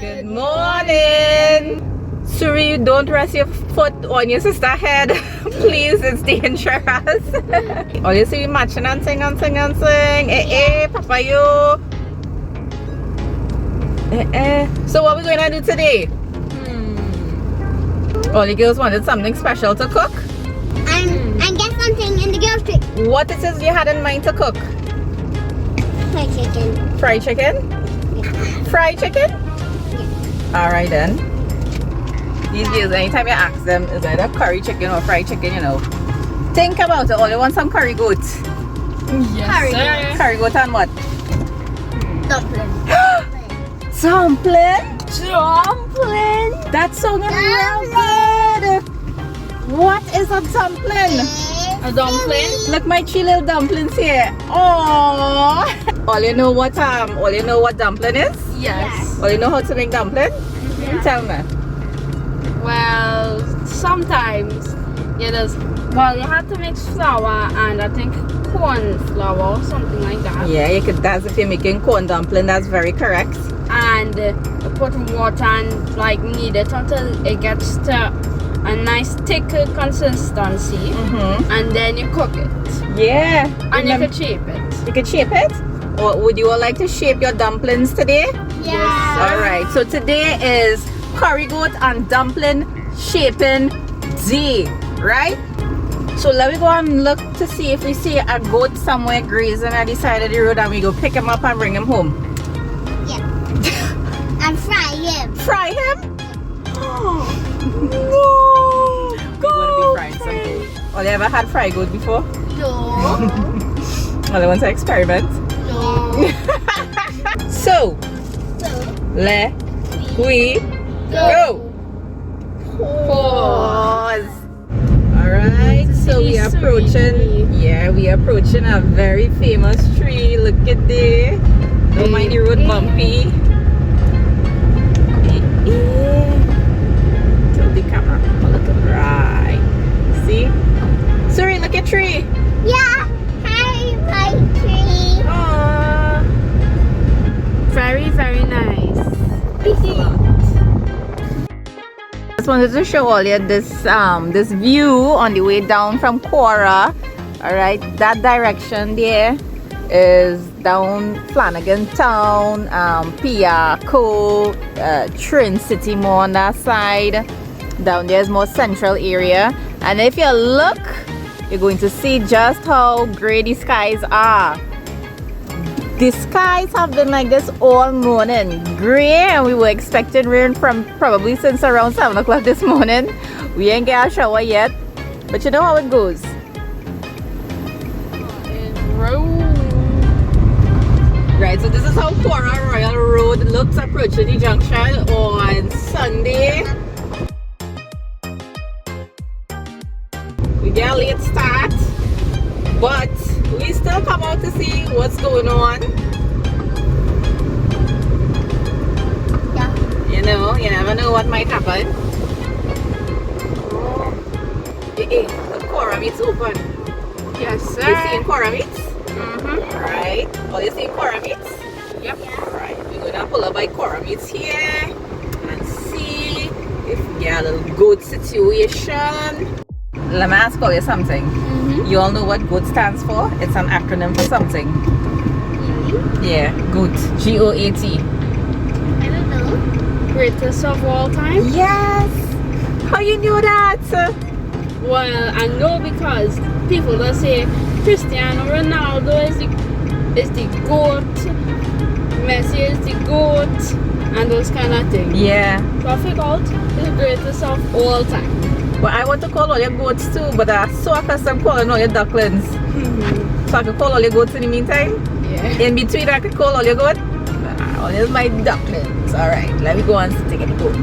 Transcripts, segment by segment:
Good morning. Suri, don't rest your foot on your sister's head. Please, it's dangerous. All you see matching and sing and sing and sing. Papa yo. So what are we going to do today? All the girls wanted something special to cook. And get something in the girls' trip. What it is you had in mind to cook? Fried chicken. Fried chicken? Yeah. Fried chicken? Yeah. Alright then. These girls, anytime you ask them, is either curry chicken or fried chicken, you know. Think about it. All you want some curry goat. Yes, sir. Curry goat and what? Dumpling. Dumpling? Dumpling. That sounded real good. What is a dumpling? A dumpling? Look, my 3 little dumplings here. Oh. All you know what dumpling is? Yes. All you know how to make dumpling? Tell me. Well, sometimes you have to mix flour and I think corn flour or something like that. Yeah, you could. That's if you're making corn dumpling. That's very correct. And you put water and like knead it until it gets to a nice thick consistency, and then you cook it. Yeah. And you could shape it. You could shape it. Or would you all like to shape your dumplings today? Yeah. All right. So today is curry goat and dumpling shaping day, right? So let me go and look to see if we see a goat somewhere grazing at the side of the road, and we go pick him up and bring him home. Yeah. And fry him. Fry him? No. We're going to be frying some goat. Oh, you ever had fried goat before? No. Well, they want to experiment. No. So, let we go. Pause. Alright, so we are approaching. Yeah, we are approaching a very famous tree. Look at there. Don't mind the road bumpy. Tilt the camera a little right. See? Sorry, look at tree. Yeah. Hi, my tree. Aww. Very, very nice. Just wanted to show all you this this view on the way down from Quora. All right, that direction there is down Flanagan Town, Piaco, Trin City more on that side. Down there is more central area, and if you look, you're going to see just how gray the skies are. The skies have been like this all morning, gray, and we were expecting rain from probably since around 7 o'clock this morning. We ain't get a shower yet, but you know how it goes. It's rolling. Right, so this is how Quora Royal Road looks approaching the junction on Sunday. We get a late start, but we still come out to see what's going on. Yeah. You know, you never know what might happen. The Quora meets open. Yes, You sir. seeing Quora meets? Right. Oh, you seeing Quora meets? Yep. Alright, we're gonna pull up by Quora meets here and see if we get a little good situation. Let me ask all you something. You all know what GOAT stands for? It's an acronym for something. Yeah, GOAT. G-O-A-T. I don't know. Greatest of all time. Yes! How you know that? Well, I know because people that say Cristiano Ronaldo is the GOAT, Messi is the GOAT, and those kind of things. Yeah. So I figured out the greatest of all time. But I want to call all your goats too, but I'm so accustomed calling all your ducklings. So I can call all your goats in the meantime? Yeah. In between I could call all your goats? Nah, all is my ducklings. Alright, let me go and take a goat.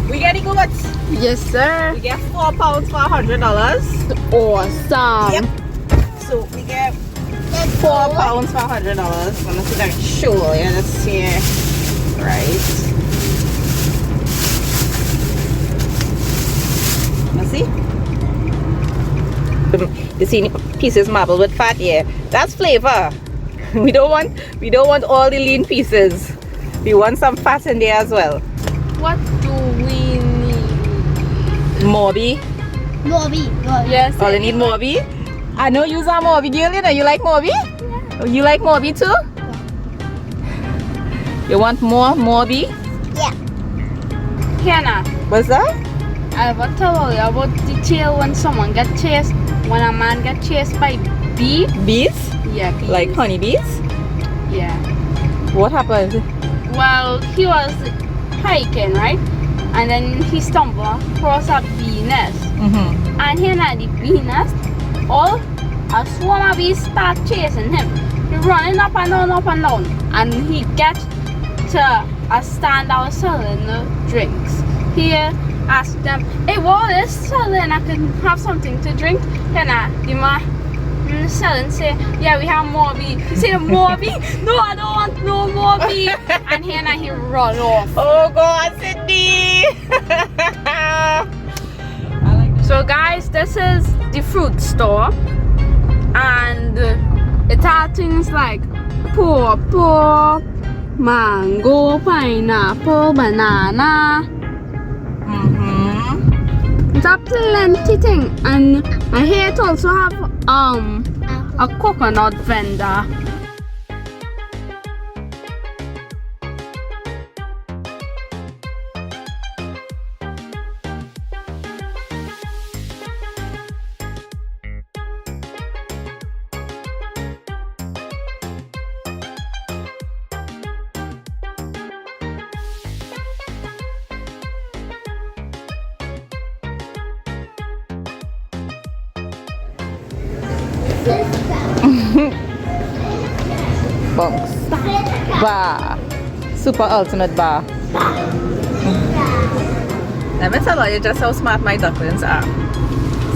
We get the goats. Yes, sir. We get £4 for $100. Awesome. Yep. So we get £4 for $100. Let me see that show. Yeah, let's see. Right. Let's see. You see pieces marbled with fat, yeah. That's flavor. We don't want all the lean pieces. We want some fat in there as well. What do we need? Morby. Moby. Yes. Oh, you need Morby? I know you're a Morby girl, you know. You like Morby? Yeah. You like Morby too? You want more Morby? Yeah. Hannah, What's that? I ever tell you about the tale when someone get chased, when a man get chased by bee? Bees? Yeah, bees. Like honeybees? Yeah. What happened? Well, he was hiking, right? And then he stumbled across a bee nest. Mm-hmm. And here at the bee nest, all a swarm of bees start chasing him. He running up and down, and he gets to a stand out selling drinks. He asked them, "Hey, what is selling? I can have something to drink." And the man selling say, "Yeah, we have more bee." He said, "More bee? No, I don't want no more bee." And here he run off. Oh God, Sydney! So guys, this is the fruit store, and it has things like pawpaw, mango, pineapple, banana. Mm-hmm. It's a plenty thing, and I hear it also have a coconut vendor. Bunks. Bar. Super ultimate bar. Let me tell you just how smart my ducklings are.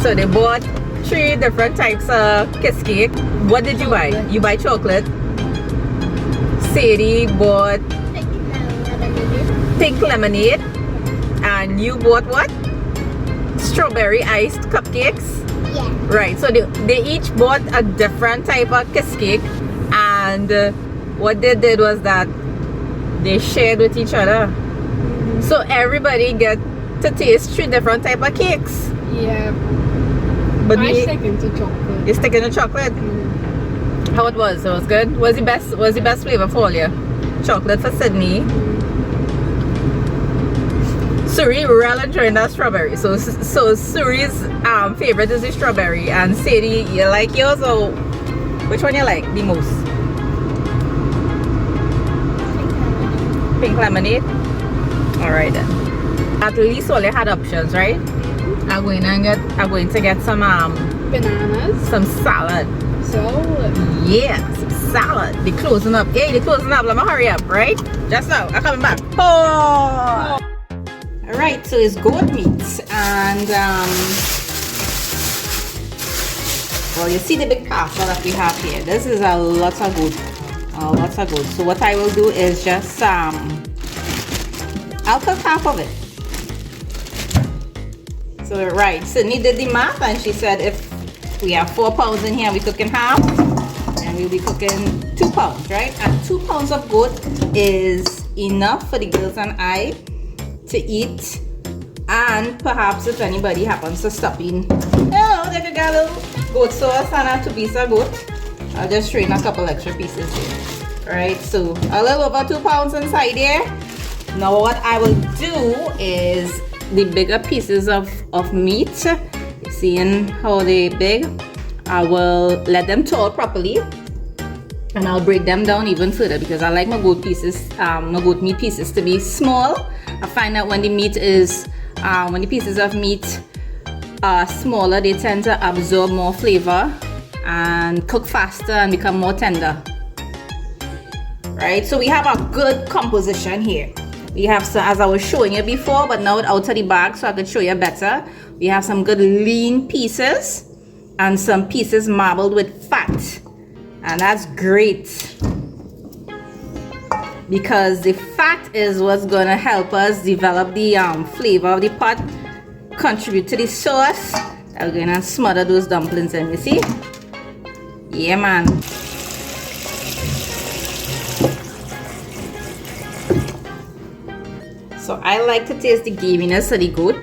So they bought 3 different types of kiss cake. What did you buy? You buy chocolate. Sadie bought pink lemonade. And you bought what? Strawberry iced cupcakes. Yeah. Right, so they each bought a different type of kiss cake, and what they did was that they shared with each other. So everybody get to taste 3 different type of cakes. Yeah. But I sticking to chocolate. you're sticking to chocolate. How it was? It was good. Was the best flavor for you? Chocolate for Sydney. Suri really enjoying that strawberry. So Suri's favorite is the strawberry, and Sadie, you like yours, or which one you like the most? Pink lemonade. All right then. At least all you had options, right? I'm going to get some Bananas. some salad. So Yeah, some salad. They're closing up. Hey, they're closing up. Let me hurry up, right? Just now. I'm coming back. Oh. Alright, so it's goat meat, and well, you see the big pasta that we have here. This is a lot of goat. So what I will do is just I'll cook half of it. So right, Sydney did the math, and she said if we have 4 pounds in here, we cooking half, and we'll be cooking 2 pounds, right? And 2 pounds of goat is enough for the girls and I to eat, and perhaps if anybody happens to stop in, they could get a little goat sauce and a 2 piece of goat. I'll just strain a couple extra pieces here. Right, so a little over 2 pounds inside there. Now what I will do is the bigger pieces of meat, seeing how they big, I will let them thaw properly, and I'll break them down even further because I like my goat meat pieces to be small. I find that when the pieces of meat are smaller, they tend to absorb more flavor and cook faster and become more tender. Right, so we have a good composition here. We have some, as I was showing you before, but now it's out of the bag so I could show you better. We have some good lean pieces and some pieces marbled with fat, and that's great because the fat is what's gonna help us develop the flavor of the pot, contribute to the sauce. I'm gonna smother those dumplings in, you see? Yeah, man. I like to taste the gaminess of the goat,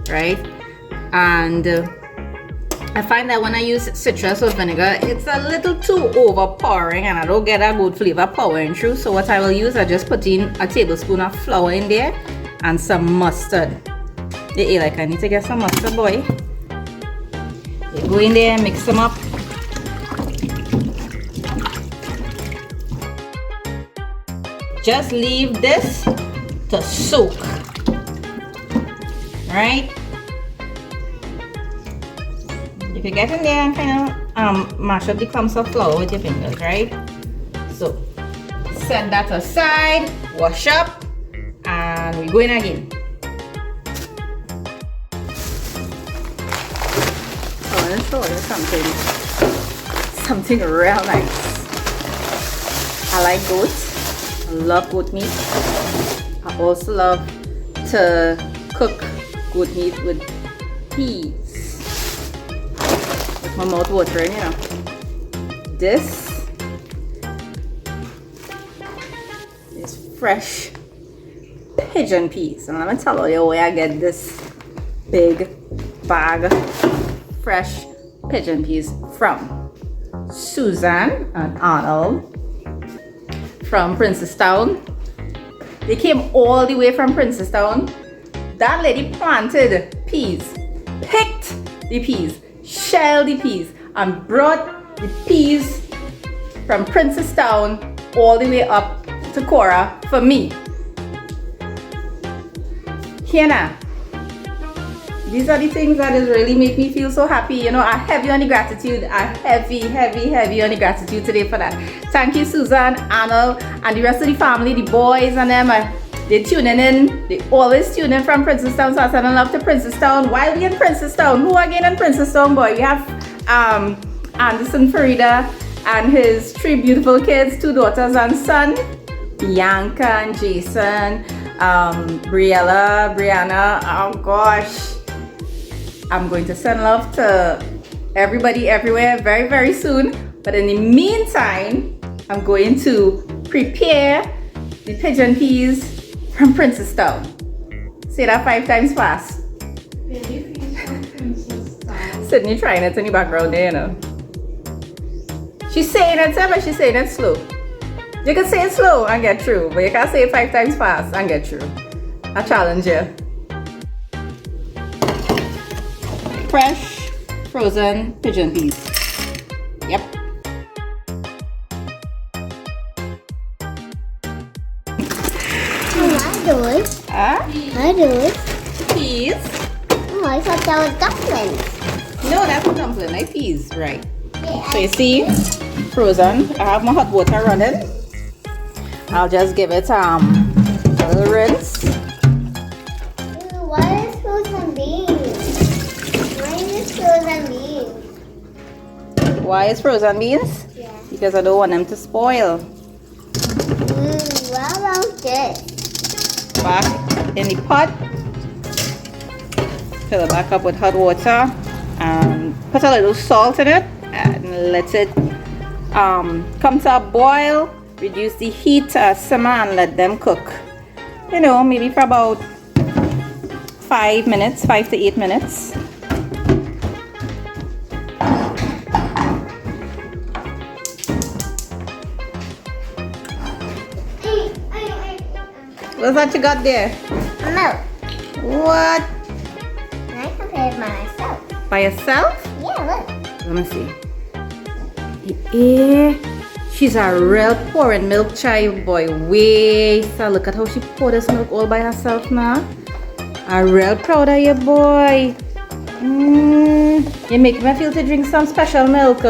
right? And I find that when I use citrus or vinegar, it's a little too overpowering and I don't get a good flavor powering through. So what I will use, I just put in a tablespoon of flour in there and some mustard. Yeah, like I need to get some mustard, boy. You go in there and mix them up. Just leave this to soak, right? You can get in there and kind of mash up the clumps of flour with your fingers, right? So set that aside, wash up, and we go in again. Oh, let's show you something real nice. I like goats. I love goat meat. I also love to cook goat meat with peas. With my mouth watering, you know. This is fresh pigeon peas. And let me tell you where I get this big bag of fresh pigeon peas from. Susan and Arnold from Princestown. They came all the way from Princestown. That lady planted peas, picked the peas, shelled the peas, and brought the peas from Princestown all the way up to Cora for me. Kiana, these are the things that is really make me feel so happy. You know, I'm heavy on the gratitude. I'm heavy on the gratitude today for that. Thank you, Susan, Arnold, and the rest of the family, the boys and them. They tuning in. They always tune in from Princestown, so I send love to Princestown. While we in Princestown, who again in Princestown, boy? We have Anderson Farida and his 3 beautiful kids, 2 daughters and son, Bianca and Jason, Briella, Brianna. Oh gosh. I'm going to send love to everybody everywhere very, very soon. But in the meantime, I'm going to prepare the pigeon peas from Princestown. Say that 5 times fast. Sydney trying it in the background there, you know. She's saying it, but she's saying it slow. You can say it slow and get through, but you can't say it 5 times fast and get through. I challenge you. Fresh frozen pigeon peas. Yep. I do it. Ah, I do it. peas. Oh, I thought that was dumplings. No, that's a dumpling, like peas, right? Yeah. So you see, frozen. I have my hot water running. I'll just give it a little rinse. Ooh, why is frozen beans? Why is frozen beans? Why is frozen beans? Yeah. Because I don't want them to spoil. What about this? Back in the pot. Fill it back up with hot water and put a little salt in it and let it come to a boil. Reduce the heat, simmer, and let them cook. You know, maybe for about 5 minutes, 5 to 8 minutes. What's that you got there? Milk. What? I prepared myself. By yourself? Yeah, look. Let me see. Yeah. She's a real pouring milk child, boy. Wait, so look at how she poured this milk all by herself now. I'm real proud of you, boy. You make me feel to drink some special milk.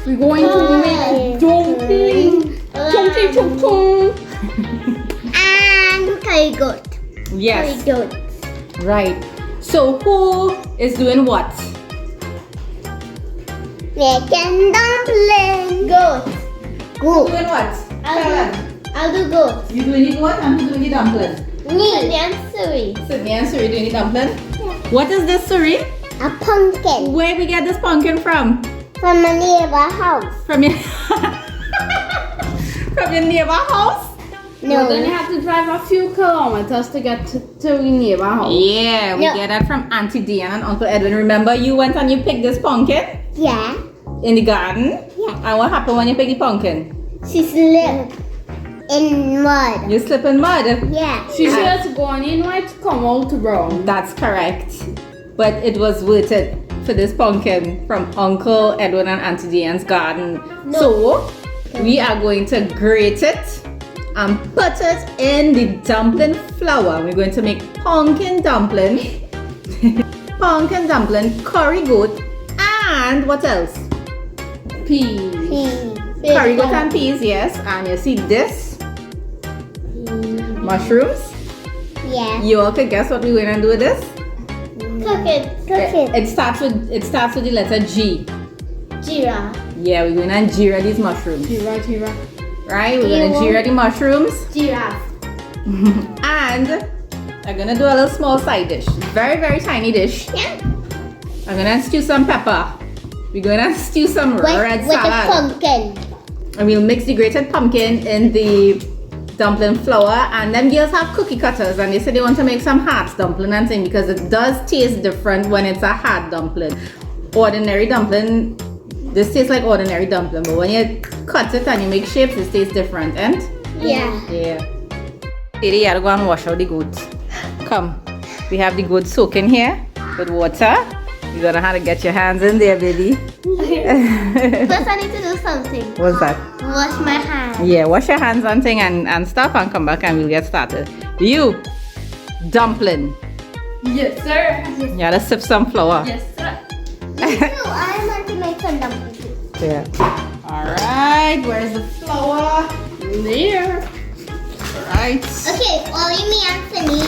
We're going to make dumplings. Chong chong chong. And curry goat. Yes. Curry goat. Right. So who is doing what? Making dumpling. Goat. Goat. Doing what? I'll do goat. You doing the goat and who doing the dumpling? Me and Suri. Sydney and Suri doing the dumpling? What is this, Suri? A pumpkin. Where we get this pumpkin from? From a neighbor house. From your from your neighbor house? But then you have to drive a few kilometers to get to your neighbor house. Yeah, we No. get that from Auntie Diane and Uncle Edwin. Remember you went and you picked this pumpkin Yeah. in the garden? Yeah. And what happened when you picked the pumpkin? She slipped in mud. You slip in mud. Yeah. She says going in white, come out brown. That's correct. But it was worth it for this pumpkin from Uncle Edwin and Auntie Diane's garden. No. So, we are going to grate it and put it in the dumpling flour. We're going to make pumpkin dumpling, pumpkin dumpling, curry goat, and what else? Peas. Curry goat and peas, yes. And you see this? Mushrooms. Yeah. You all could guess what we're going to do with this? Cook it. Cook it. It starts with the letter G. Geera. Yeah, we're going to geera these mushrooms. Geera. Right? We're going to geera the mushrooms. Giraffe. And I'm going to do a little small side dish. Very, very tiny dish. Yeah. I'm going to stew some pepper. We're going to stew some red With the salad. pumpkin. And we'll mix the grated pumpkin in the dumpling flour. And them girls have cookie cutters. And they say they want to make some hearts dumpling and thing because it does taste different when it's a heart dumpling. Ordinary dumpling, this tastes like ordinary dumpling. But when you cut it and you make shapes, it tastes different. And Yeah. yeah. Lady, you gotta go and wash out the goat. Come. We have the goat soaking here with water. You're gonna have to get your hands in there, baby. First, I need to do something. What's that? Wash my hands. Yeah, wash your hands and thing and stuff and come back and we'll get started. You, dumpling. Yes, sir. You gotta sift some flour. Yes, sir. Me too. I want to make some dumplings. Yeah. Alright, where's the flour? There. Alright. Okay, only me and Sunny.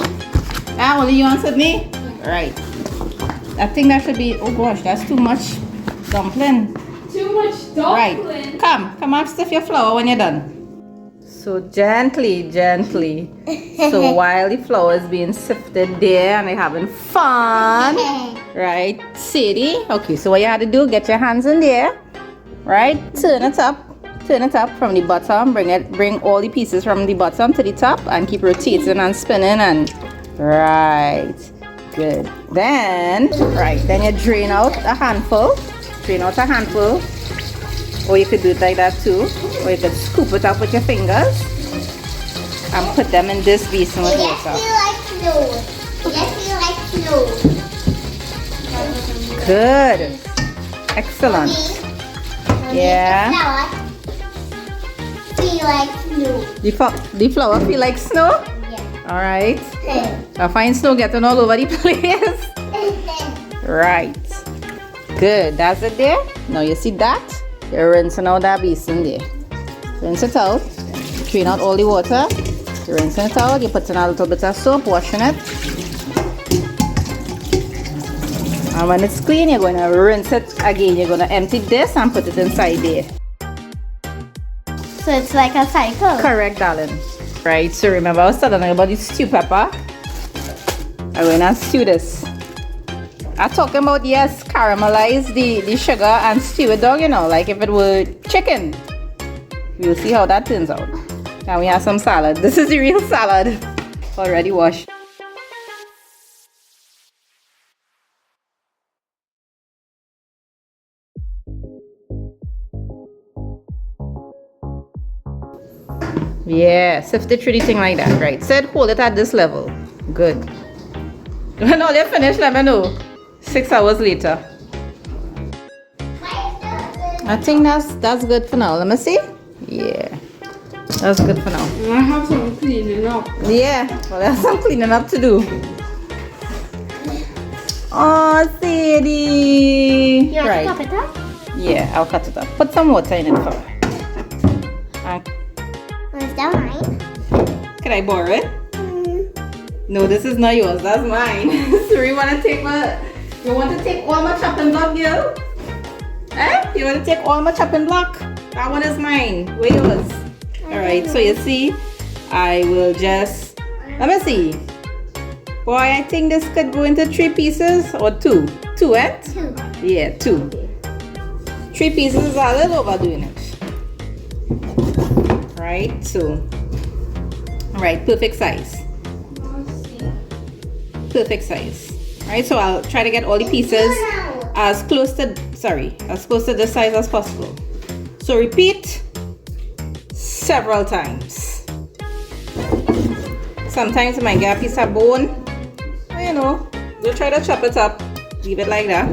Ah, only you answered me? Alright. I think that should be, oh gosh, that's too much dumpling. Too much dumpling. Right. Come and stiff your flour when you're done. So gently. So while the flour is being sifted there and they're having fun. Right, Sadie? Okay, so what you have to do, get your hands in there. Right? Turn it up from the bottom. Bring all the pieces from the bottom to the top and keep rotating and spinning and right. Good. Then you drain out a handful. Or you could do it like that too. Or you could scoop it up with your fingers and put them in this basin with water. Yes, you like snow. Good. Excellent. Yeah. Feel like snow. The flour feel like snow? Yeah. Alright. I find snow getting all over the place. Right. Good. That's it there. Now you see that? You're rinsing out that basin there. Rinse it out. Drain out all the water. You're rinsing it out. You're putting a little bit of soap, washing it. And when it's clean, you're going to rinse it again. You're going to empty this and put it inside there. So it's like a cycle. Correct, darling. Right, so remember I was telling you about the stew pepper. I'm going to stew this. I'm talking about, yes, caramelize the sugar and stew it down, you know, like if it were chicken. We'll see how that turns out. And we have some salad. This is the real salad. Already washed. Yeah, sift it through the thing like that, right? Said hold it at this level. Good. When all you're finished, let me know. 6 hours later. I think that's good for now. Let me see. Yeah. That's good for now. I have some cleaning up. Yeah, well, there's some cleaning up to do. Oh, Sadie. You want to top it up? Yeah, I'll cut it up. Put some water in it for her. Is that mine? Can I borrow it? No, this is not yours. That's mine. So you want to take all my chopping block, girl? Eh? You want to take all my chopping block? That one is mine. Where yours? Alright, so you see, I will just, let me see. Boy, I think this could go into 3 pieces or 2. 2, eh? 2. Yeah, 2. 3 pieces is a little overdoing it. Right, so Alright, perfect size. Perfect size. Alright, so I'll try to get all the pieces as close to this size as possible. So repeat several times. Sometimes you might get a piece of bone. You know, don't try to chop it up. Leave it like that.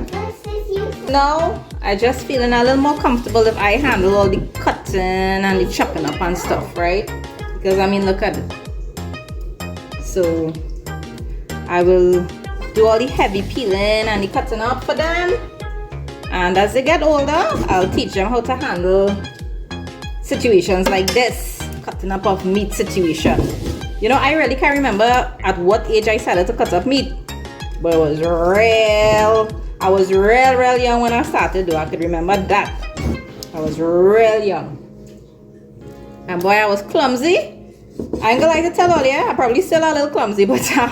Now, I just feeling a little more comfortable if I handle all the cutting and the chopping up and stuff, right? Because I mean, look at it. So, I will do all the heavy peeling and the cutting up for them. And as they get older, I'll teach them how to handle situations like this. Cutting up of meat situation. You know, I really can't remember at what age I started to cut up meat. But I was real young when I started though. I could remember that. I was real young. And boy, I was clumsy. I ain't gonna like to tell all you, I'm probably still a little clumsy, but I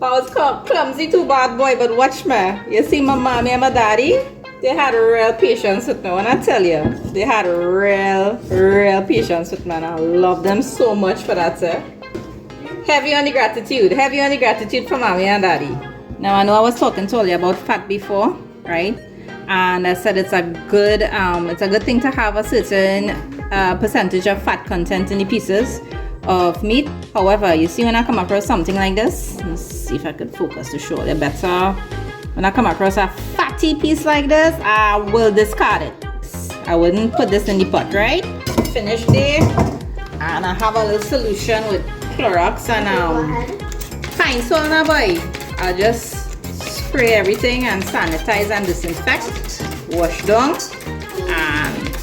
was clumsy too bad boy, but watch me. You see my mommy and my daddy? They had real patience with me. When I tell you, they had real patience with me, and I love them so much for that, sir. Heavy on the gratitude for mommy and daddy. Now I know I was talking to you about fat before, right? And I said it's a good thing to have a certain percentage of fat content in the pieces of meat. However, you see when I come across something like this, let's see if I could focus to show you better. When I come across a fatty piece like this, I will discard it. I wouldn't put this in the pot, right? Finish there. And I have a little solution with Clorox and fine salt now, boy. I'll just spray everything and sanitize and disinfect. Wash down. And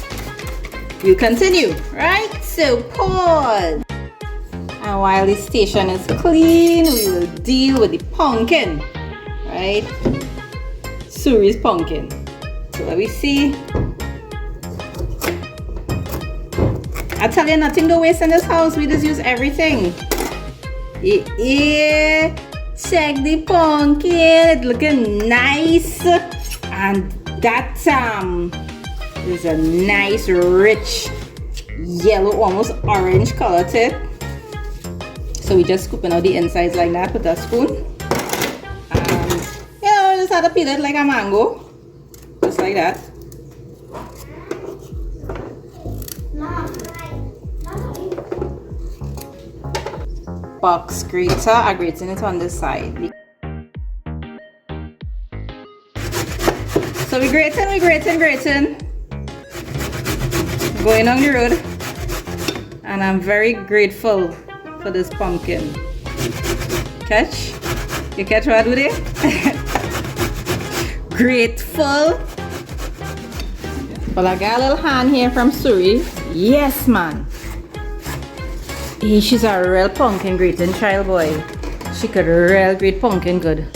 you continue, right? So pause. And while the station is clean, we will deal with the pumpkin, right? Suri's pumpkin. So let me see. I tell you, nothing to waste in this house. We just use everything. Yeah, check the pumpkin. It's looking nice. And that is a nice, rich, yellow, almost orange color to it. So we just scooping out the insides like that with a spoon. And you know, just have to peel it like a mango. Just like that. Box grater, I'm grating it on this side. So we're grating. Going on the road. And I'm very grateful for this pumpkin. Catch? You catch what I do there? Grateful. Well, I got a little hand here from Suri. Yes, man. Hey, she's a real pumpkin grating child, boy. She could real grate pumpkin good.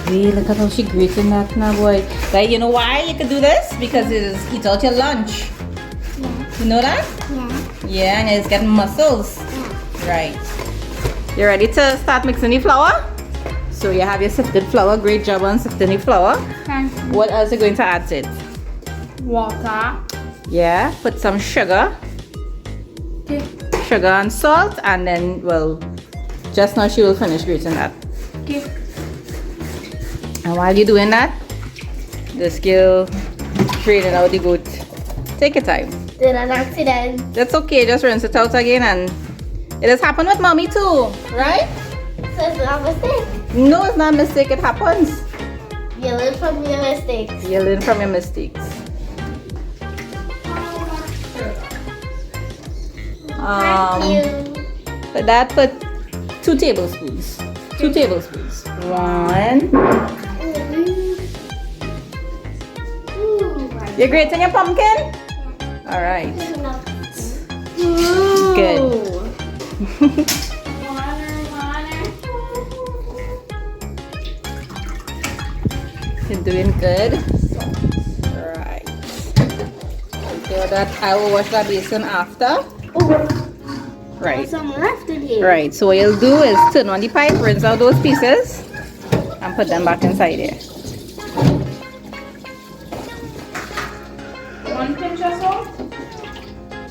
Hey, look at how she grating that now, boy. Like, you know why you could do this? Because it's eat out your lunch. Yeah. You know that? Yeah. Yeah, and it's getting muscles. Yeah. Right. You ready to start mixing the flour? So you have your sifted flour. Great job on sifting the flour. Thank you. What else are you going to add to it? Water. Yeah, put some sugar. Okay. Sugar and salt, and then, well, just now she will finish grating that. Okay. And while you're doing that, this girl draining out the goat. Take your time. Did an accident. That's okay, just rinse it out again, and it has happened with mommy too, right? So it's not a mistake. No, it's not a mistake, it happens. You learn from your mistakes. You learn from your mistakes. Thank you. But that put 2 tablespoons. 2 tablespoons. 1. You're grating your pumpkin? Alright. Good. You're doing good. Right. So that I will wash that basin after. Right. There's some left in here. Right. So what you'll do is turn on the pipe, rinse out those pieces, and put them back inside there. 1 pinch of salt.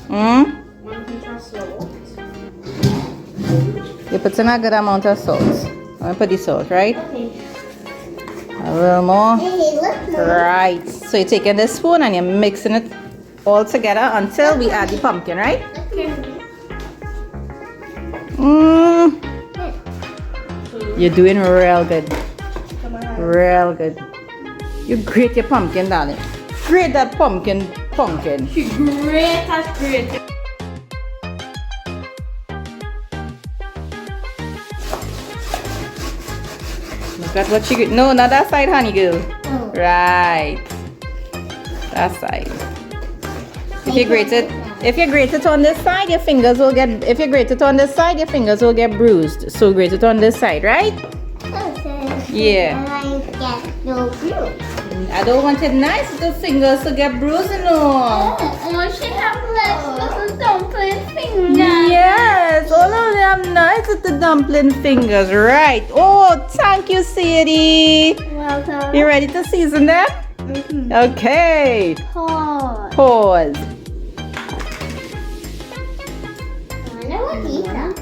1 1 pinch of salt. You put in a good amount of salt. I'm gonna put the salt, right? Okay. A little more. Hey, look, Mom. Right. So you're taking this spoon and you're mixing it all together until we add the pumpkin, right? Okay. You're doing real good. Real good. You grate your pumpkin, darling. Grate that pumpkin. She great at great. Look at what she grate. No, not that side, honey girl. Oh. Right. That side. If you grate it on this side, your fingers will get. If you grate it on this side, your fingers will get bruised. So grate it on this side, right? Okay. Yeah. And I get no glue. I don't want it nice little fingers to get bruised, no. Oh, she have like little dumpling fingers. Yes, all of them nice with the dumpling fingers, right? Oh, thank you, Sadie. Welcome. You ready to season them? Okay. Pause. Pause. I wonder what these are.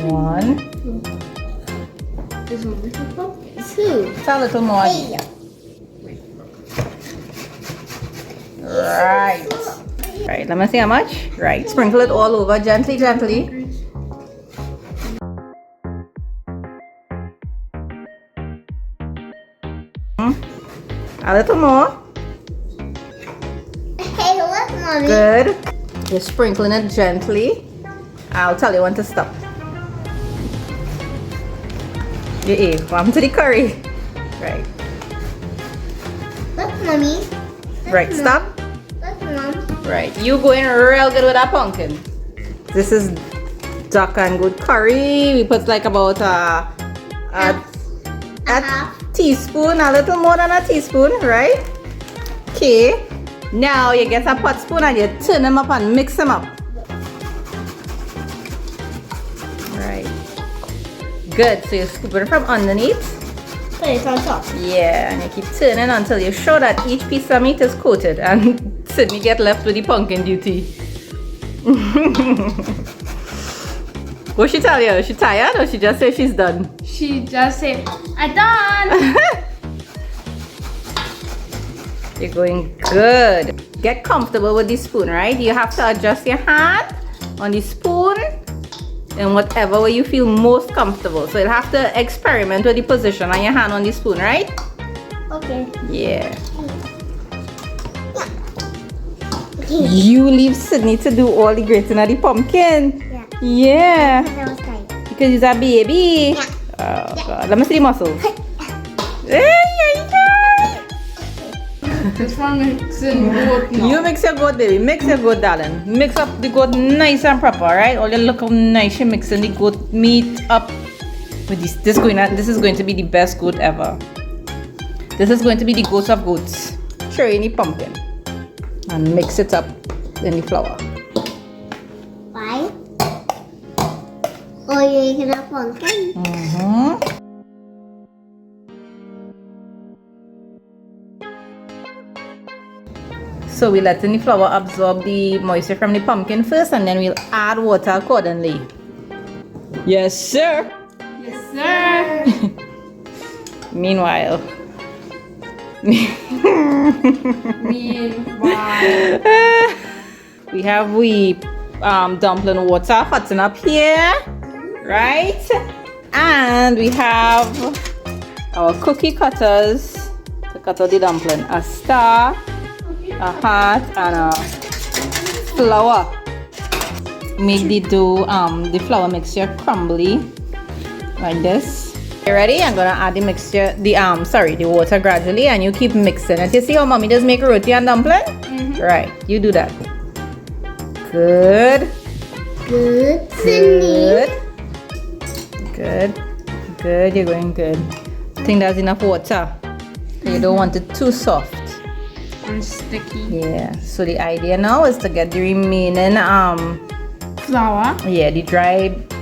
One. This one little pumpkin. Two. It's a little more. Hey. Right. Right. Let me see how much. Right. Sprinkle it all over gently, gently. A little more. Hey, look, Mommy. Good. You're sprinkling it gently. I'll tell you when to stop. Yeah, welcome to the curry. Right. Look, Mommy. Right, stop. Look, Mom. Right, you going real good with that pumpkin. This is duck and good curry. We put like about a half. teaspoon, a little more than a teaspoon, right? Okay. Now you get a pot spoon and you turn them up and mix them up. Right. Good. So you scoop it from underneath. Put it on top. Yeah, and you keep turning until you're sure that each piece of meat is coated and Sydney get left with the pumpkin duty. What she tell you? She tired or she just say she's done? She just said, I done. You're going good. Get comfortable with the spoon, right? You have to adjust your hand on the spoon in whatever way you feel most comfortable. So you'll have to experiment with the position on your hand on the spoon, right? Okay. Yeah. You leave Sydney to do all the grating of the pumpkin. Yeah. Yeah. That was tight. Because he's a baby. Yeah. Oh God. Let me see the muscles. Hey, This one mixing goat now. you mix your goat, baby. Mix your goat, darling. Mix up the goat nice and proper, right? Oh, look how nice you're mixing the goat meat up with this. This is going to be the best goat ever. This is going to be the goat of goats. Throw in the pumpkin and mix it up in the flour. Why? Oh, you're making a pumpkin? Mm-hmm. So we let the flour absorb the moisture from the pumpkin first, and then we'll add water accordingly. Yes, sir. Yes, sir. Meanwhile. Meanwhile. We have dumpling water hotting up here, right? And we have our cookie cutters to cut out the dumpling. A star, a heart, and a flour. Make the dough, the flour mixture crumbly like this. You ready? I'm gonna add the mixture, the water gradually, and you keep mixing it. You see how mommy does make roti and dumpling? Right, you do that. Good. Good. Good. Good. Good. You're going good. I think that's enough water. You don't want it too soft. And sticky. Yeah. So the idea now is to get the remaining Flour. yeah, the dried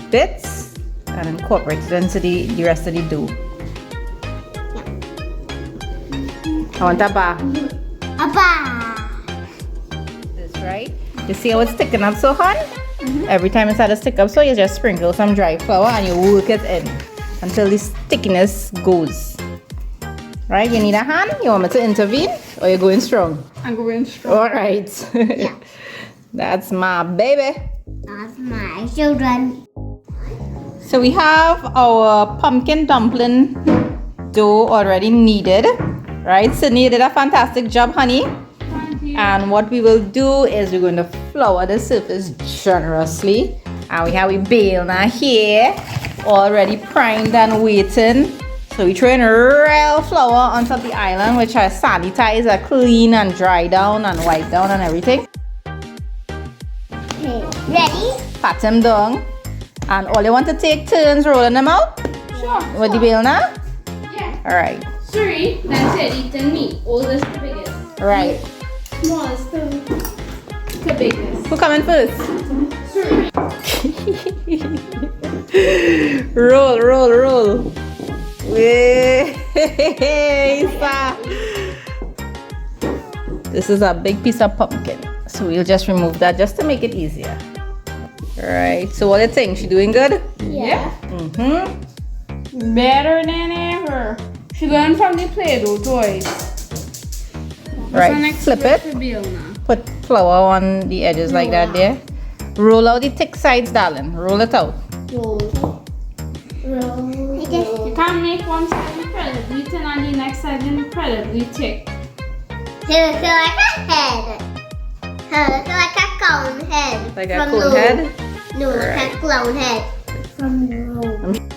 bits and incorporate it into the rest of the dough. I want a bar. Abba. This right? You see how it's sticking up so hard? Every time it starts to stick up, so you just sprinkle some dry flour and you work it in until the stickiness goes. Right? You need a hand? You want me to intervene? Or you're going strong? I'm going strong. All right. That's my baby. That's my children. So we have our pumpkin dumpling dough already kneaded. Right? Sydney, you did a fantastic job, honey. Thank you. And what we will do is we're going to flour the surface generously. And we have a bale now here, already primed and waiting. So we throw in real flour on top of the island, which I sanitize, clean and dry down and wipe down and everything. Okay, ready? Pat them down. And all you want to take turns rolling them out Sure. with the bale now. Yeah. Alright. Sorry, then said eating me. Oldest to biggest. Right. Smallest to biggest. Who coming first? Sorry. Roll, roll, roll. Way. This is a big piece of pumpkin. So we'll just remove that just to make it easier. Alright, so what do you think? She doing good? Yeah. Mm-hmm. Better than ever. She learned from the Play-Doh toys. Right, flip it. Put flour on the edges like that there. Roll out the thick sides, darling. Roll it out. Roll. Roll. You can't make one side incredibly thin and the next side incredibly thick. It looks like a head. It looks like a cone head. Like a from cone Rome. head? No, like a clown head. From Rome.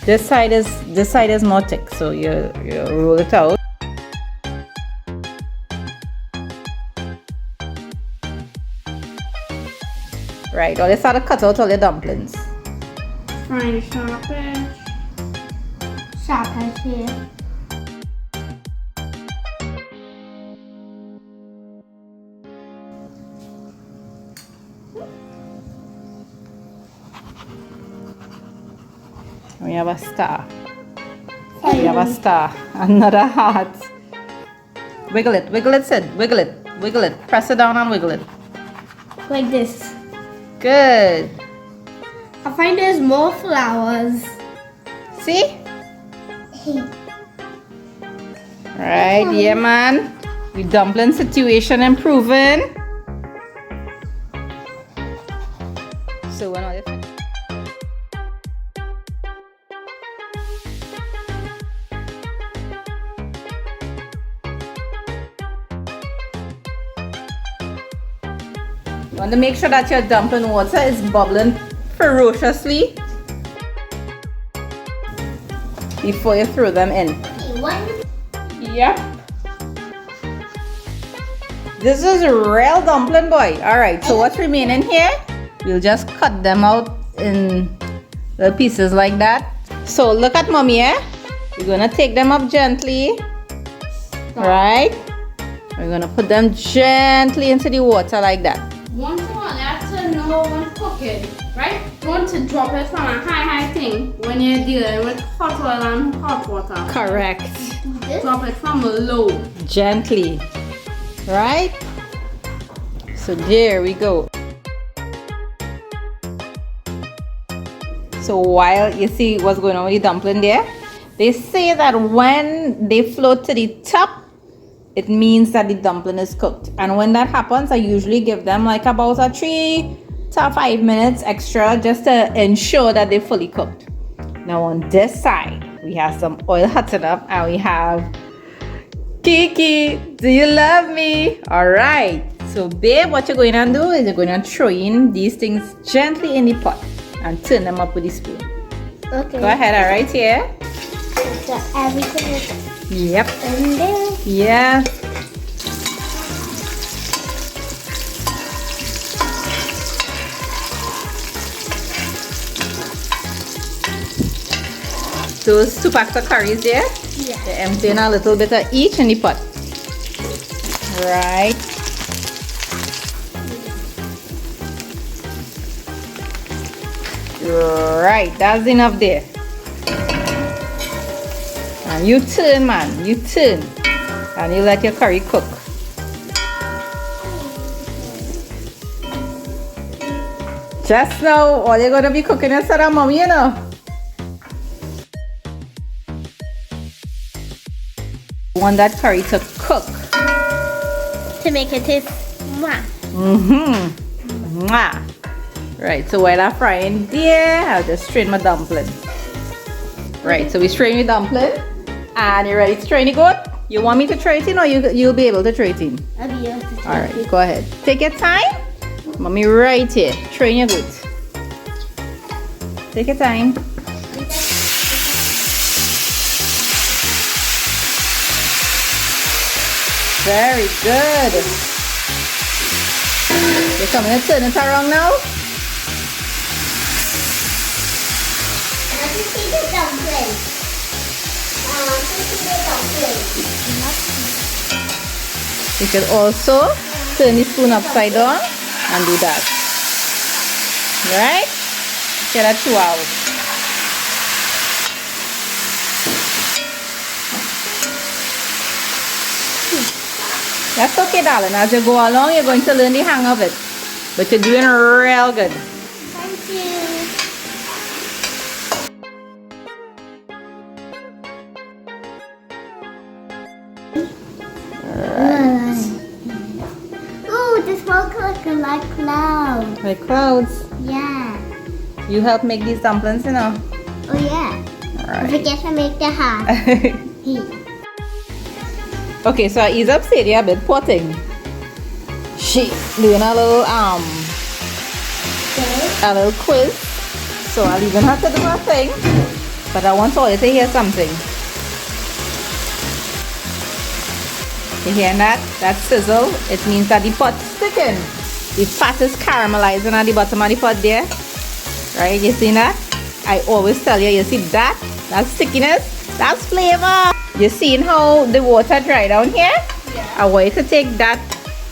This side is more thick, so you roll it out. Right, all you start to cut out all your dumplings. Find a sharp edge. Sharp head here. We have a star. We have a star. Another heart. Wiggle it, Sid. Wiggle it. Press it down and wiggle it. Like this. Good. I find there's more flowers. See? Right, yeah, man. The dumpling situation improving. So when all you want to make sure that your dumpling water is bubbling ferociously before you throw them in. Yep. This is a real dumpling, boy. Alright, so what's remaining here? We'll just cut them out in little pieces like that. So look at mommy, eh? We're gonna take them up gently. Right? We're gonna put them gently into the water like that. One thing I have to know when cooking, right? You want to drop it from a high thing when you're dealing with hot oil and hot water. Correct. Drop it from low. Gently. Right? So there we go. So while you see what's going on with the dumpling there, they say that when they float to the top, it means that the dumpling is cooked. And when that happens, I usually give them like about a 3 to 5 minutes extra just to ensure that they're fully cooked. Now on this side, we have some oil hotted up and we have Kiki, do you love me? Alright, so babe, what you're going to do is you're going to throw in these things gently in the pot and turn them up with the spoon. Okay. Go ahead, alright, here. So everything is Yep. in there. Yeah. Those 2 packs of curries there. Yeah. They're emptying a little bit of each in the pot. Right. Right, that's enough there. And you turn, man, you turn. And you let your curry cook. Just now, all you're gonna be cooking is for the mommy, you know. You want that curry to cook. To make it taste mwah. Mwah. Right, so while I'm frying there, I'll just strain my dumpling. Right, so we strain your dumpling. And you're ready to strain your goat? You want me to try it in or you'll be able to try it in? I'll be able to try Alright, it. go ahead. Take your time. Mommy right here. Train your goat. Take your time. Very good. You're coming to turn it around now? I want to see the dumpling. I want to see the dumpling. You can also turn the spoon upside down and do that. Right? Get that 2 hours. That's okay, darling. As you go along, you're going to learn the hang of it. But you're doing real good. Thank you. Oh, this smoke looks like clouds. Like clouds. Yeah. You help make these dumplings, you know. Oh yeah. Don't Alright. forget to make the heart. Okay, so I ease up Sadie a bit potting. She doing a little quiz. So I'll even have to do my thing. But I want all you to hear something. You hear that? That sizzle, it means that the pot's sticking. The fat is caramelizing at the bottom of the pot there. Right, you see that? I always tell you see that? That's stickiness, that's flavor. You seen how the water dry down here? Yeah. I want you to take that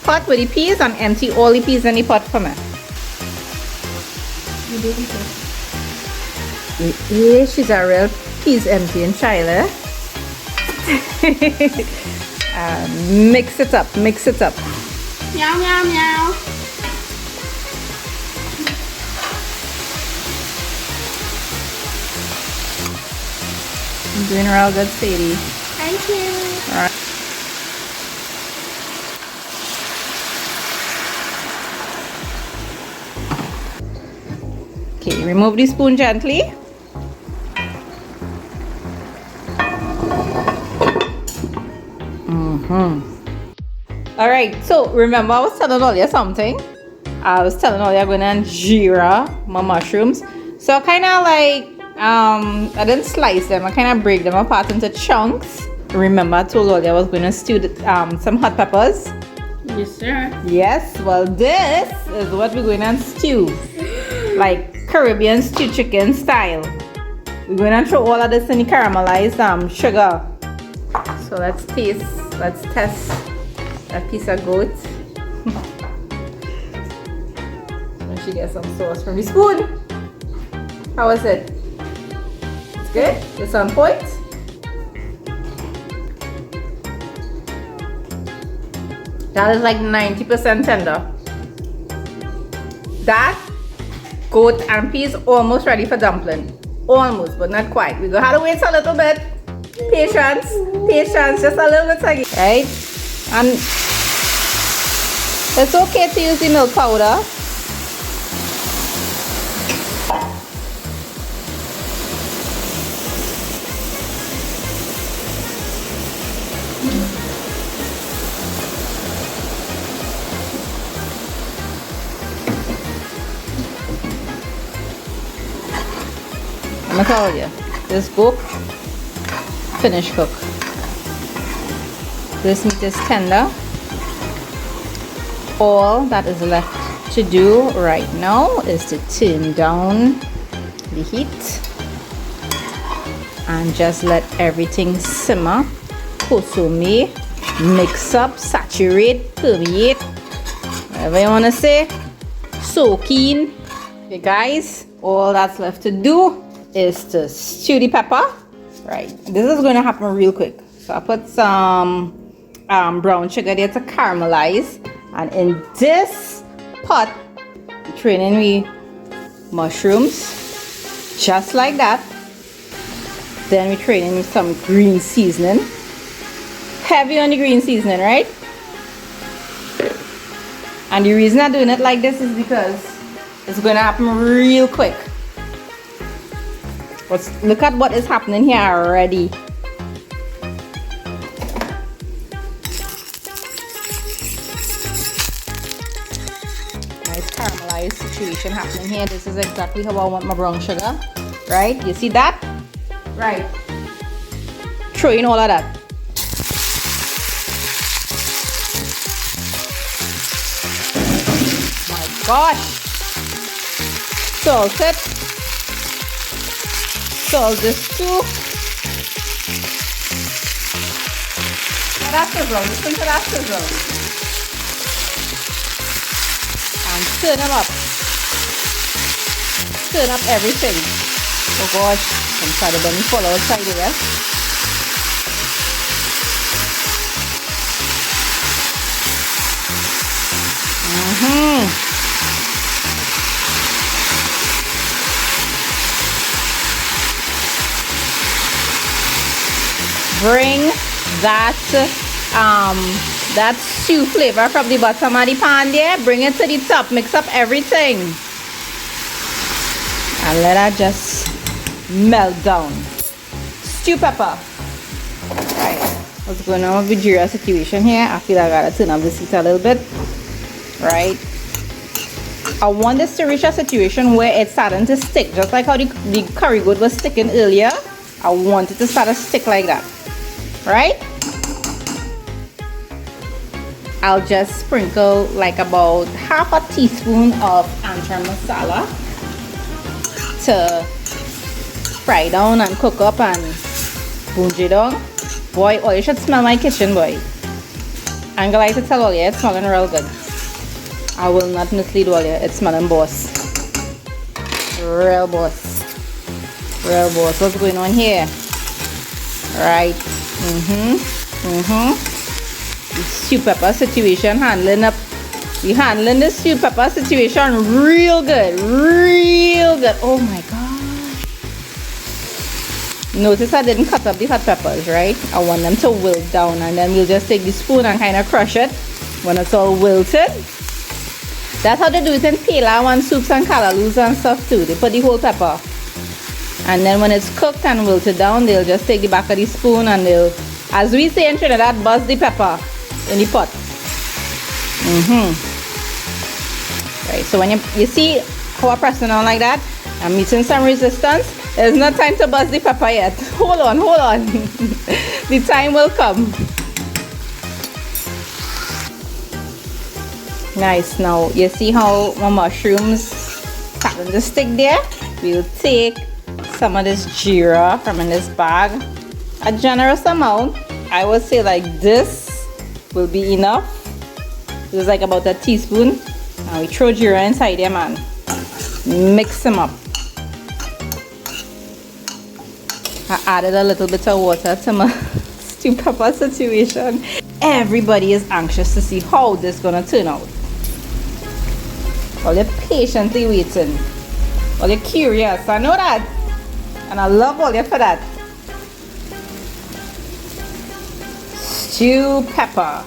pot with the peas and empty all the peas in the pot for me. You do it. Yeah, she's a real peas emptying child, eh? Mix it up, mix it up. Meow, meow, meow. You're doing real good, Sadie. Thank you. Alright. Okay, remove the spoon gently. Alright, so remember I was telling all you something. I was telling all you I'm gonna geera my mushrooms. So I kinda like I didn't slice them, I kinda break them apart into chunks. Remember I told all you I was gonna stew some hot peppers. Yes, sir. Yes, well this is what we're going to stew. Like Caribbean stew chicken style. We're going to throw all of this in the caramelized sugar. So let's test that piece of goat. And she gets some sauce from the spoon. How is it? It's good? It's on point? That is like 90% tender. That goat and peas almost ready for dumpling. Almost, but not quite. We're gonna have to wait a little bit. Patience, patience, just a little bit again. Right? And it's okay to use the milk powder. I'm gonna tell you, this book finish cook. This meat is tender. All that is left to do right now is to turn down the heat and just let everything simmer, consume, mix up, saturate, permeate, whatever you want to say, soak in. Okay guys, all that's left to do is to stew the pepper. Right, this is going to happen real quick. So I put some brown sugar there to caramelize. And in this pot, training we mushrooms, just like that. Then we training some green seasoning. Heavy on the green seasoning, right? And the reason I'm doing it like this is because it's going to happen real quick. Look at what is happening here already. Nice caramelized situation happening here. This is exactly how I want my brown sugar. Right? You see that? Right. Throw in all of that. My gosh. Salt it. Salt this too. Now that's sizzle. Listen to that sizzle. And turn them up. Turn up everything. Oh gosh. I'm sorry, let me fall outside here. Bring that stew flavor from the bottom of the pan there. Bring it to the top. Mix up everything. And let that just melt down. Stew pepper. Right. What's going on with the geera situation here? I feel I gotta turn up the heat a little bit. Right. I want this to reach a situation where it's starting to stick. Just like how the curry goat was sticking earlier. I want it to start to stick like that. Right? I'll just sprinkle like about half a teaspoon of antra masala to fry down and cook up and bunji down. Boy, oh, you should smell my kitchen, boy. I'm gonna like to tell all you, it's smelling real good. I will not mislead all you, it's smelling boss. Real boss. Real boss. What's going on here? Right. The stew pepper situation handling up. We handling the stew pepper situation real good. Real good. Oh my gosh. Notice I didn't cut up the hot peppers, right? I want them to wilt down, and then we'll just take the spoon and kind of crush it when it's all wilted. That's how they do it in pela and soups and callaloo and stuff too. They put the whole pepper. And then when it's cooked and wilted down, they'll just take the back of the spoon and they'll, as we say in Trinidad, buzz the pepper in the pot. Right, so when you see how I'm pressing on like that, I'm meeting some resistance. There's not time to buzz the pepper yet. Hold on. The time will come. Nice. Now, you see how my mushrooms starting to stick there? We'll take some of this geera from in this bag, a generous amount. I would say like this will be enough. This is like about a teaspoon, and we throw geera inside there, man. Mix them up. I added a little bit of water to my stew pepper situation. Everybody is anxious to see how this is gonna turn out. Well, you're patiently waiting. Well, you're curious, I know that. And I love all you for that. Stew pepper.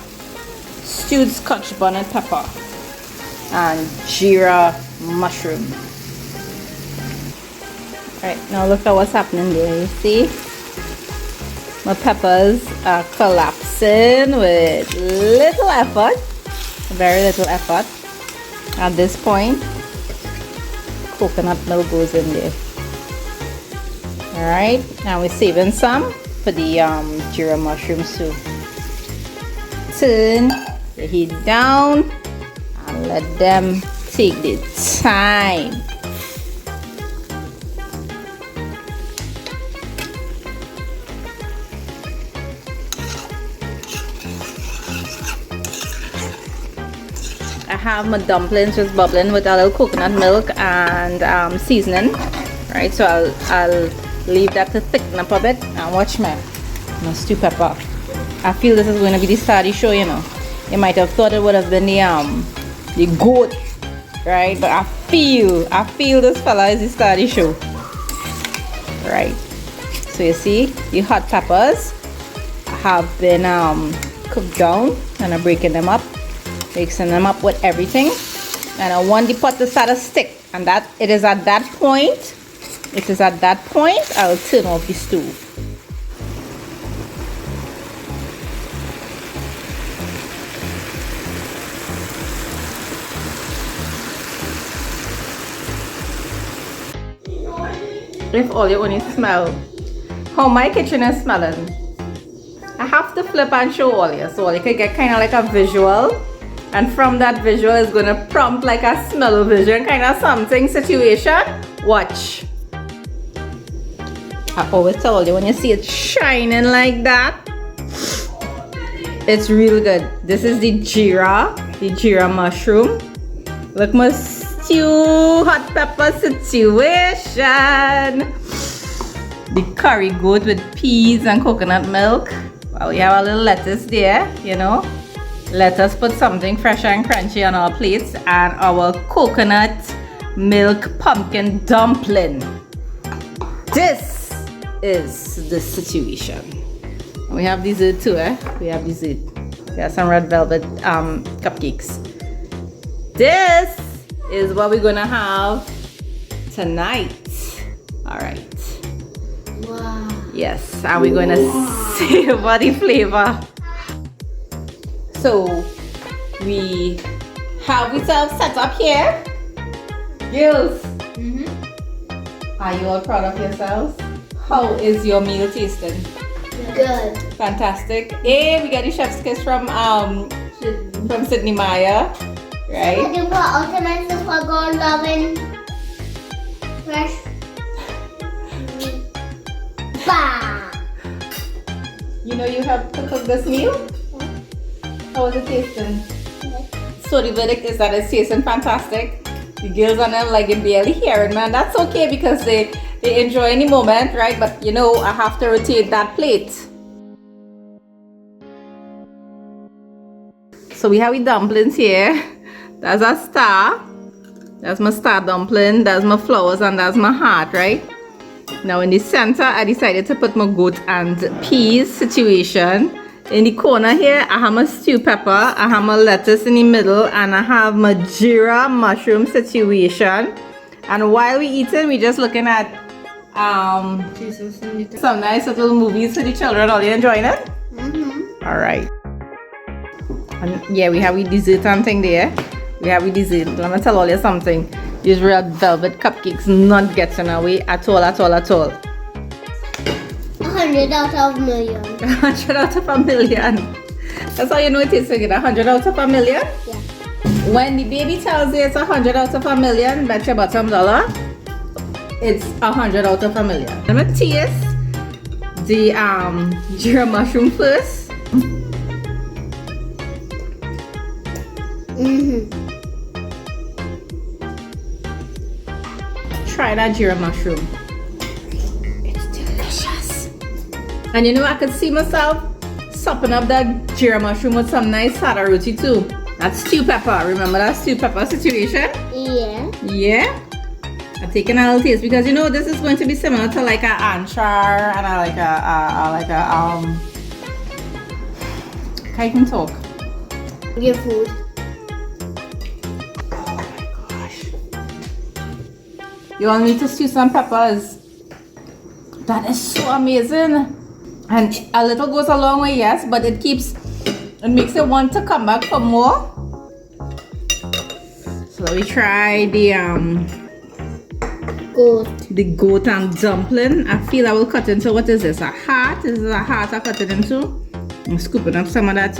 Stewed scotch bonnet pepper. And geera mushroom. Alright, now look at what's happening there. You see? My peppers are collapsing with little effort. Very little effort. At this point, coconut milk goes in there. Alright, now we're saving some for the geera mushroom soup. Turn the heat down and let them take the time. I have my dumplings just bubbling with a little coconut milk and seasoning. Right, so I'll leave that to thicken up a bit and watch my stew pepper. I feel this is going to be the star of the show, you know. You might have thought it would have been the goat, right? But I feel this fella is the star of the show. Right. So you see, the hot peppers have been cooked down, and I'm breaking them up, mixing them up with everything. And I want the pot to start to stick, and it is at that point I'll turn off the stove. If all you only smell how my kitchen is smelling, I have to flip and show all you so you can get kind of like a visual, and from that visual is going to prompt like a smell-o-vision kind of something situation. Watch. I always tell you, when you see it shining like that, it's real good. This is the geera mushroom. Look, my stew hot pepper situation. The curry goat with peas and coconut milk. Well, we have a little lettuce there, you know. Let us put something fresh and crunchy on our plates, and our coconut milk pumpkin dumpling. This is the situation. We have dessert too, We have dessert. We have some red velvet cupcakes. This is what we're gonna have tonight. All right. Wow. Yes, and we're gonna savor the flavor. So we have ourselves set up here. Girls, are you all proud of yourselves? How is your meal tasting? Good. Fantastic. Hey, we got the chef's kiss from Sydney Maya, right? Looking for ultimate for gold loving fresh. Bah. You know you have to cook this meal? How is it tasting? So the verdict is that it's tasting fantastic. The girls on them like they barely hear it, man. That's okay because they enjoy any moment, right? But you know, I have to rotate that plate. So we have the dumplings here. That's a star. That's my star dumpling. That's my flowers, and that's my heart, right? Now in the center, I decided to put my goat and peas situation. In the corner here, I have my stew pepper, I have my lettuce in the middle, and I have my geera mushroom situation. And while we eating, we're just looking at some nice little movies for the children. Are you enjoying it? All right. And yeah, we have the dessert and thing there. We have the dessert. Let me tell all you something. These red velvet cupcakes not getting away at all. 100 out of a million. 100 out of a million. That's how you know it is again. 100 out of a million? Yeah. When the baby tells you it's 100 out of a million, bet your bottom dollar, it's 100 out of a million. Let me taste the geera mushroom first. Try that geera mushroom. And you know, I could see myself sopping up that geera mushroom with some nice sada roti too. That's stew pepper. Remember that stew pepper situation? Yeah. Yeah? I'm taking a little taste because you know this is going to be similar to like a anchor and I can talk. Your food. Oh my gosh. You all need to stew some peppers. That is so amazing. And a little goes a long way, yes, but it makes it want to come back for more. So let me try the goat and dumpling. I feel I will cut into, what is this, a heart? This is a heart I cut it into. I'm scooping up some of that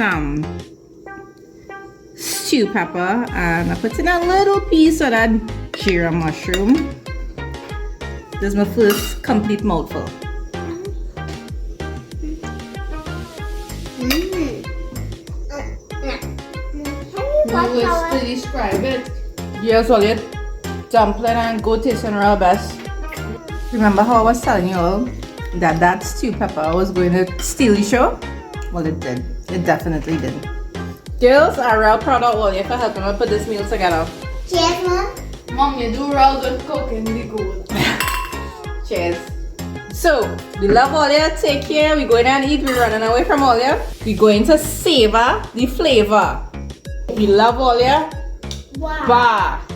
stew pepper, and I put in a little piece of that geera mushroom. This is my first complete mouthful. No words to describe it. Yes, well, it dumpling and goat tasting real best. Remember how I was telling you all that stew pepper was going to steal the show? Well, it did. It definitely did. Girls are real proud of Wally for helping her put this meal together. Cheers, Mom. Mom, you do well good cooking the goat. Cheers. So, we love Olia. Take care. We're going and eat. We're running away from Olia. We're going to savor the flavor. We love Olia. Wow. Bye.